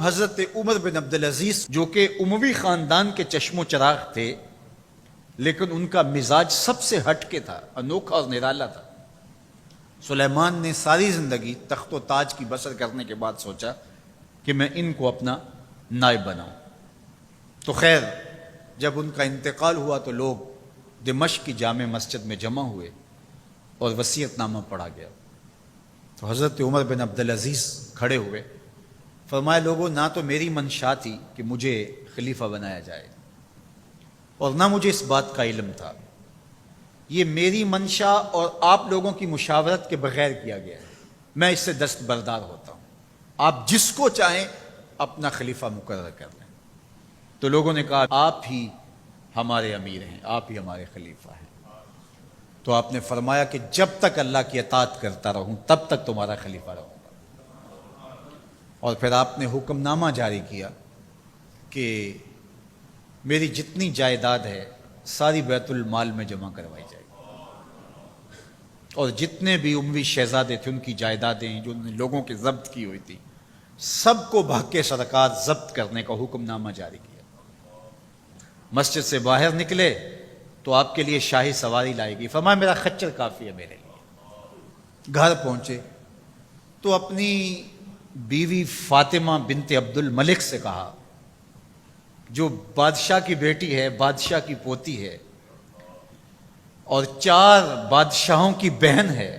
حضرت عمر بن عبدالعزیز جو کہ اموی خاندان کے چشم و چراغ تھے، لیکن ان کا مزاج سب سے ہٹ کے تھا، انوکھا اور نرالا تھا۔ سلیمان نے ساری زندگی تخت و تاج کی بسر کرنے کے بعد سوچا کہ میں ان کو اپنا نائب بناؤں۔ تو خیر، جب ان کا انتقال ہوا تو لوگ دمشق کی جامع مسجد میں جمع ہوئے اور وصیت نامہ پڑھا گیا۔ تو حضرت عمر بن عبدالعزیز کھڑے ہوئے، فرمایا لوگوں، نہ تو میری منشا تھی کہ مجھے خلیفہ بنایا جائے اور نہ مجھے اس بات کا علم تھا، یہ میری منشا اور آپ لوگوں کی مشاورت کے بغیر کیا گیا ہے، میں اس سے دستبردار ہوتا ہوں، آپ جس کو چاہیں اپنا خلیفہ مقرر کر لیں۔ تو لوگوں نے کہا آپ ہی ہمارے امیر ہیں، آپ ہی ہمارے خلیفہ ہیں۔ تو آپ نے فرمایا کہ جب تک اللہ کی اطاعت کرتا رہوں تب تک تمہارا خلیفہ رہوں گا۔ اور پھر آپ نے حکم نامہ جاری کیا کہ میری جتنی جائیداد ہے ساری بیت المال میں جمع کروائی جائے گی، اور جتنے بھی اموی شہزادے تھے ان کی جائیدادیں جو انہوں نے لوگوں کے ضبط کی ہوئی تھی سب کو بحق سرکار ضبط کرنے کا حکم نامہ جاری کیا۔ مسجد سے باہر نکلے تو آپ کے لیے شاہی سواری لائے گی، فرمایا میرا خچر کافی ہے میرے لیے۔ گھر پہنچے تو اپنی بیوی فاطمہ بنت عبد الملک سے کہا، جو بادشاہ کی بیٹی ہے، بادشاہ کی پوتی ہے اور 4 بادشاہوں کی بہن ہے،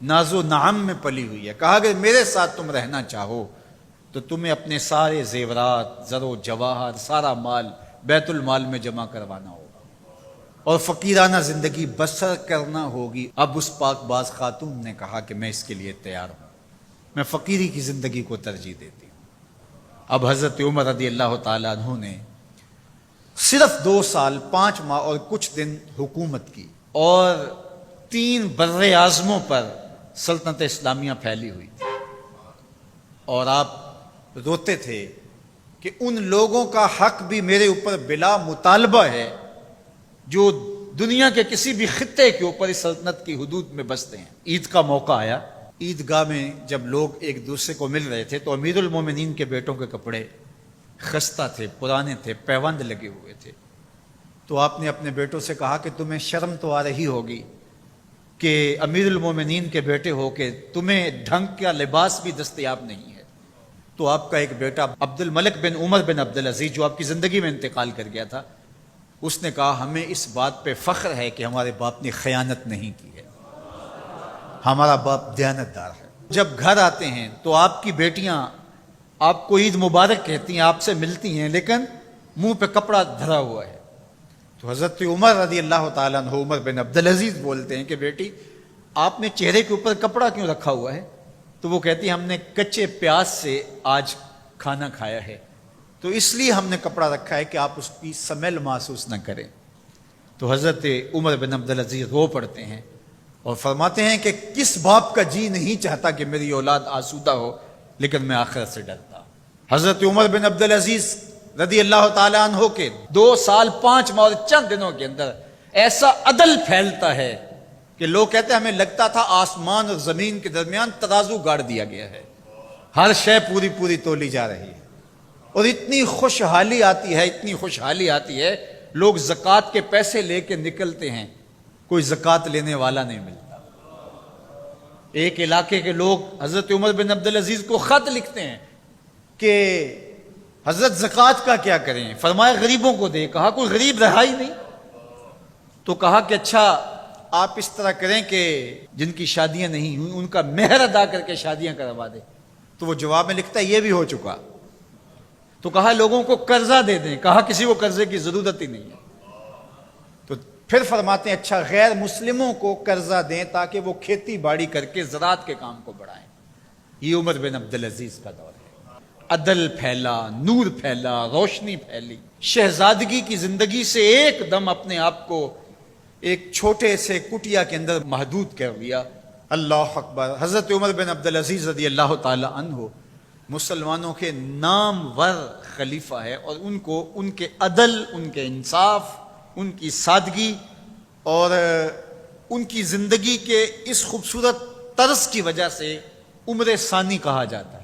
ناز و نعم میں پلی ہوئی ہے، کہا کہ میرے ساتھ تم رہنا چاہو تو تمہیں اپنے سارے زیورات، زر و جواہر، سارا مال بیت المال میں جمع کروانا ہوگا اور فقیرانہ زندگی بسر کرنا ہوگی۔ اب اس پاک باز خاتون نے کہا کہ میں اس کے لیے تیار ہوں، میں فقیری کی زندگی کو ترجیح دیتی ہوں۔ اب حضرت عمر رضی اللہ تعالیٰ عنہ نے صرف 2 سال 5 ماہ اور کچھ دن حکومت کی، اور 3 بر اعظموں پر سلطنت اسلامیہ پھیلی ہوئی تھی، اور آپ روتے تھے کہ ان لوگوں کا حق بھی میرے اوپر بلا مطالبہ ہے جو دنیا کے کسی بھی خطے کے اوپر اس سلطنت کی حدود میں بستے ہیں۔ عید کا موقع آیا، عیدگاہ میں جب لوگ ایک دوسرے کو مل رہے تھے تو امیر المومنین کے بیٹوں کے کپڑے خستہ تھے، پرانے تھے، پیوند لگے ہوئے تھے۔ تو آپ نے اپنے بیٹوں سے کہا کہ تمہیں شرم تو آ رہی ہوگی کہ امیر المومنین کے بیٹے ہو کے تمہیں ڈھنگ کا لباس بھی دستیاب نہیں ہے۔ تو آپ کا ایک بیٹا عبد الملک بن عمر بن عبدالعزیز جو آپ کی زندگی میں انتقال کر گیا تھا، اس نے کہا ہمیں اس بات پہ فخر ہے کہ ہمارے باپ نے خیانت نہیں کی ہے، ہمارا باپ دیانتدار ہے۔ جب گھر آتے ہیں تو آپ کی بیٹیاں آپ کو عید مبارک کہتی ہیں، آپ سے ملتی ہیں، لیکن منہ پہ کپڑا دھرا ہوا ہے۔ تو حضرت عمر رضی اللہ تعالیٰ عنہ عمر بن عبدالعزیز بولتے ہیں کہ بیٹی آپ نے چہرے کے اوپر کپڑا کیوں رکھا ہوا ہے؟ تو وہ کہتی ہے ہم نے کچے پیاز سے آج کھانا کھایا ہے، تو اس لیے ہم نے کپڑا رکھا ہے کہ آپ اس کی سمیل محسوس نہ کریں۔ تو حضرت عمر بن عبدالعزیز رو پڑتے ہیں اور فرماتے ہیں کہ کس باپ کا جی نہیں چاہتا کہ میری اولاد آسودہ ہو، لیکن میں آخرت سے ڈرتا ہوں۔ حضرت عمر بن عبدالعزیز رضی اللہ تعالیٰ عنہ کے 2 سال 5 ماہ اور چند دنوں کے اندر ایسا عدل پھیلتا ہے کہ لوگ کہتے ہیں ہمیں لگتا تھا آسمان اور زمین کے درمیان ترازو گاڑ دیا گیا ہے، ہر شے پوری پوری تولی جا رہی ہے، اور اتنی خوشحالی آتی ہے، اتنی خوشحالی آتی ہے، لوگ زکوٰۃ کے پیسے لے کے نکلتے ہیں، کوئی زکوٰۃ لینے والا نہیں ملتا۔ ایک علاقے کے لوگ حضرت عمر بن عبدالعزیز کو خط لکھتے ہیں کہ حضرت زکوٰۃ کا کیا کریں؟ فرمایا غریبوں کو دے۔ کہا کوئی غریب رہا ہی نہیں؟ تو کہا کہ اچھا آپ اس طرح کریں کہ جن کی شادیاں نہیں ہوئی ان کا مہر ادا کر کے شادیاں کروا دیں۔ تو وہ جواب میں لکھتا ہے یہ بھی ہو چکا۔ تو کہا لوگوں کو قرضہ دے دیں۔ کہا کسی کو قرضے کی ضرورت ہی نہیں ہے۔ تو پھر فرماتے ہیں اچھا غیر مسلموں کو قرضہ دیں تاکہ وہ کھیتی باڑی کر کے زراعت کے کام کو بڑھائیں۔ یہ عمر بن عبدالعزیز کا دور ہے۔ عدل پھیلا، نور پھیلا، روشنی پھیلی۔ شہزادگی کی زندگی سے ایک دم اپنے آپ کو ایک چھوٹے سے کٹیا کے اندر محدود کر لیا۔ اللہ اکبر۔ حضرت عمر بن عبدالعزیز رضی اللہ تعالی عنہ مسلمانوں کے نامور خلیفہ ہے، اور ان کو ان کے عدل، ان کے انصاف، ان کی سادگی اور ان کی زندگی کے اس خوبصورت طرز کی وجہ سے عمر ثانی کہا جاتا ہے۔